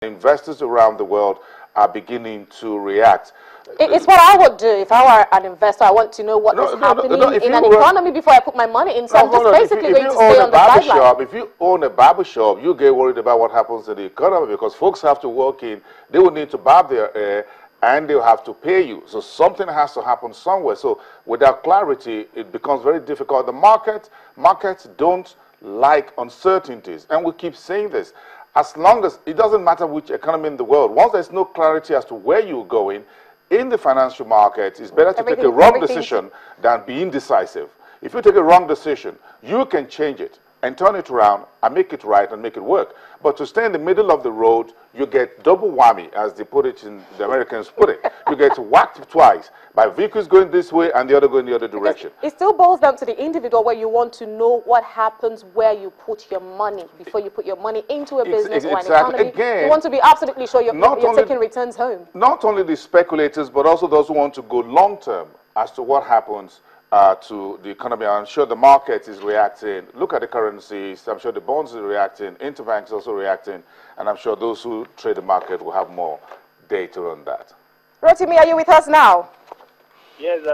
investors around the world are beginning to react. It's what I would do if I were an investor. I want to know what is happening in an economy before I put my money in. So I'm just basically going to stay on the sideline. If you own a barber shop, you get worried about what happens in the economy because folks have to work in. They will need to barb their hair and they'll have to pay you. So something has to happen somewhere. So without clarity, it becomes very difficult. The markets don't like uncertainties. And we keep saying this. As long as, it doesn't matter which economy in the world, once there's no clarity as to where you're going, in the financial market, it's better to take a wrong decision than be indecisive. If you take a wrong decision, you can change it and turn it around and make it right and make it work. But to stay in the middle of the road, you get double whammy, as they put it in, the Americans put it. You get whacked twice by vehicles going this way and the other going the other direction. Because it still boils down to the individual, where you want to know what happens where you put your money before you put your money into a business or an economy. Again, you want to be absolutely sure you're taking returns home. Not only the speculators, but also those who want to go long term as to what happens to the economy. I'm sure the market is reacting. Look at the currencies. I'm sure the bonds are reacting. Interbanks also reacting. And I'm sure those who trade the market will have more data on that. Rotimi, are you with us now? Yes.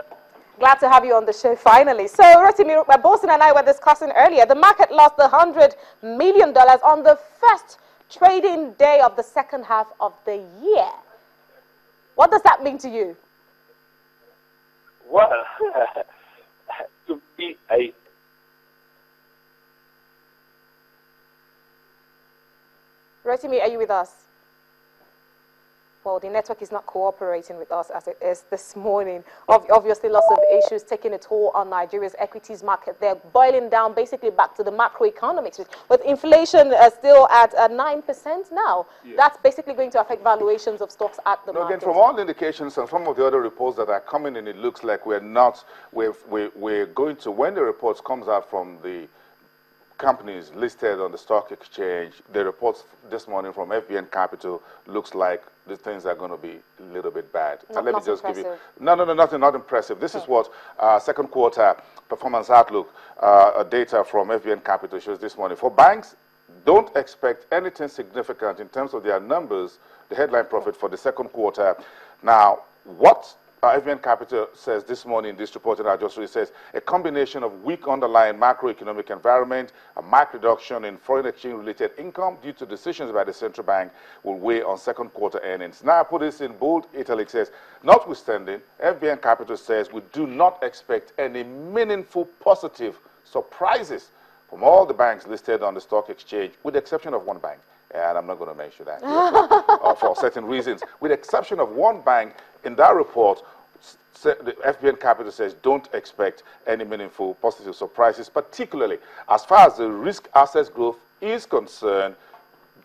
Glad to have you on the show finally. So, Rotimi, Boston and I were discussing earlier, the market lost $100 million on the first trading day of the second half of the year. What does that mean to you? Well, to be Rotimi, are you with us? Well, the network is not cooperating with us as it is this morning. Obviously, lots of issues taking a toll on Nigeria's equities market. They're boiling down basically back to the macroeconomics. With inflation still at 9% now, that's basically going to affect valuations of stocks at the market. Again, from all indications and some of the other reports that are coming in, it looks like we're going to, when the reports comes out from the companies listed on the stock exchange, the reports this morning from FBN Capital looks like the things are going to be a little bit bad. Let me just give you... nothing, not impressive. This is what second quarter performance outlook data from FBN Capital shows this morning. For banks, don't expect anything significant in terms of their numbers, the headline profit for the second quarter. Now, what FBN Capital says this morning, this report that I just read says, a combination of weak underlying macroeconomic environment, a marked reduction in foreign exchange related income due to decisions by the central bank will weigh on second quarter earnings. Now I put this in bold italic, says, notwithstanding, FBN Capital says we do not expect any meaningful positive surprises from all the banks listed on the stock exchange, with the exception of one bank. And I'm not going to mention that for certain reasons. With the exception of one bank, in that report, the FBN Capital says don't expect any meaningful positive surprises, particularly as far as the risk assets growth is concerned.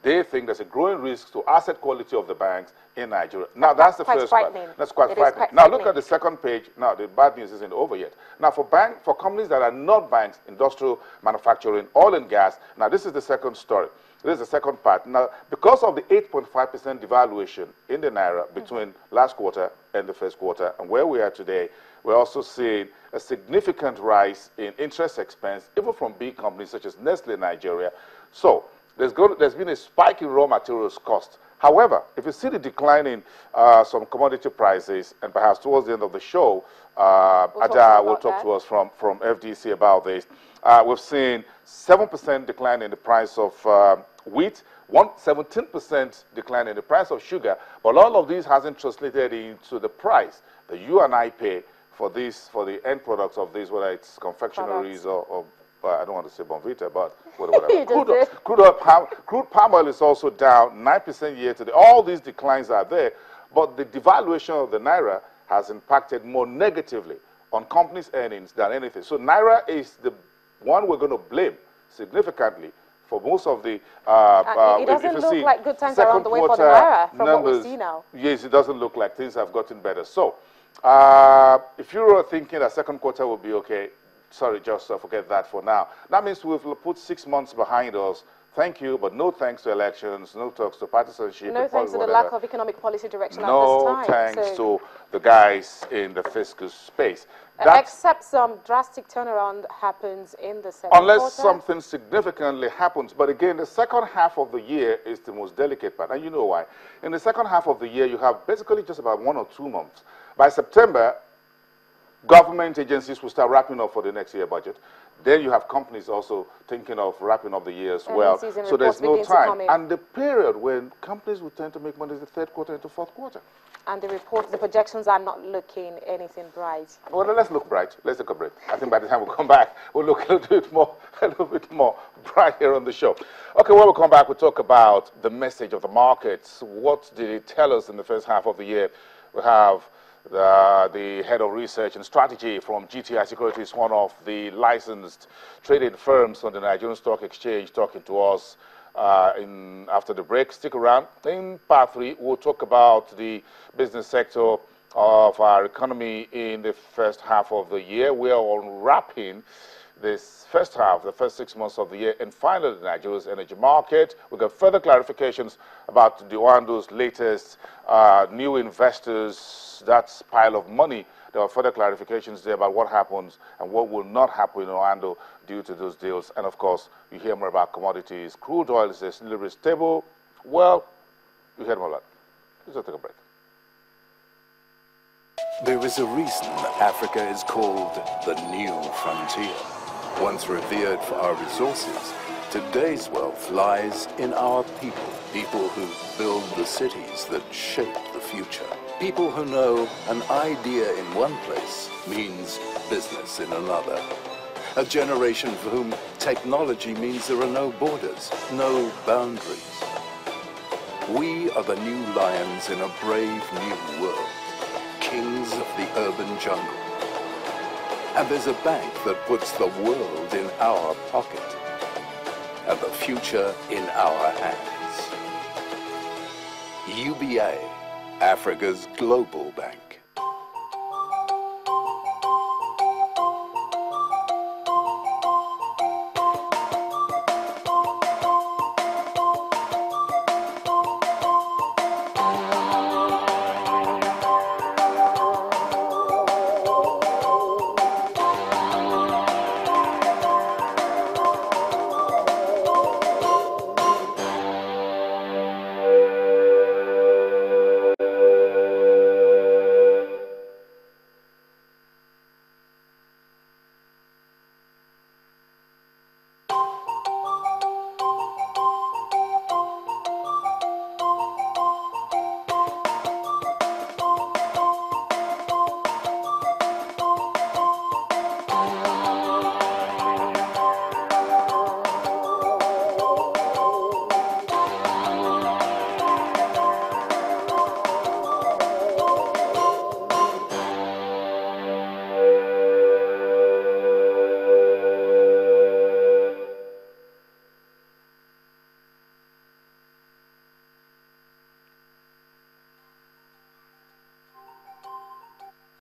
They think there's a growing risk to asset quality of the banks in Nigeria. Now, that's the first part. That's quite frightening. Now, look at the second page. Now, the bad news isn't over yet. Now, for companies that are not banks, industrial, manufacturing, oil and gas, now this is the second story. This is the second part. Now, because of the 8.5% devaluation in the Naira between last quarter and the first quarter, and where we are today, we're also seeing a significant rise in interest expense, even from big companies such as Nestle Nigeria. So, there's been a spike in raw materials cost. However, if you see the decline in some commodity prices, and perhaps towards the end of the show, Aja will talk to us from FDC about this. We've seen 7% decline in the price of wheat, 17% decline in the price of sugar, but all of these hasn't translated into the price that you and I pay for the end products of these, whether it's confectionaries or I don't want to say Bonvita, but whatever. Crude palm oil is also down 9% year to date. All these declines are there, but the devaluation of the Naira has impacted more negatively on companies' earnings than anything. So Naira is the one we're going to blame significantly for most of the... it doesn't look like good times around the way for the Naira from what we see now. Yes, it doesn't look like things have gotten better. So if you were thinking that second quarter will be okay, sorry, just forget that for now. That means we've put 6 months behind us. thank you, but no thanks to elections, no talks to partisanship. No thanks to the lack of economic policy direction at this No time. thanks to the guys in the fiscal space. Except some drastic turnaround happens in the second quarter. Unless something significantly happens. But again, the second half of the year is the most delicate part. And you know why. In the second half of the year, you have basically just about 1 or 2 months. By September, government agencies will start wrapping up for the next year budget. Then you have companies also thinking of wrapping up the year as well. So there's no time. And the period when companies will tend to make money is the third quarter into fourth quarter. And the reports, the projections are not looking anything bright. Well, let's look bright. Let's take a break. I think by the time we come back, we'll look a little bit more bright here on the show. Okay, when we come back, we'll talk about the message of the markets. What did it tell us in the first half of the year? We have the head of research and strategy from GTI Securities, one of the licensed trading firms on the Nigerian Stock Exchange, talking to us after the break. Stick around. In part 3, we'll talk about the business sector of our economy in the first half of the year. We are unwrapping this first half, the first 6 months of the year, and finally Nigeria's energy market. We'll get further clarifications about Duando's latest new investors, that pile of money. There are further clarifications there about what happens and what will not happen in Orlando due to those deals. And of course, you hear more about commodities. Crude oil is still stable. Well, you hear more about that. Let's take a break. There is a reason Africa is called the new frontier. Once revered for our resources, today's wealth lies in our people. People who build the cities that shape the future. People who know an idea in one place means business in another. A generation for whom technology means there are no borders, no boundaries. We are the new lions in a brave new world, kings of the urban jungle. And there's a bank that puts the world in our pocket and the future in our hands. UBA, Africa's global bank.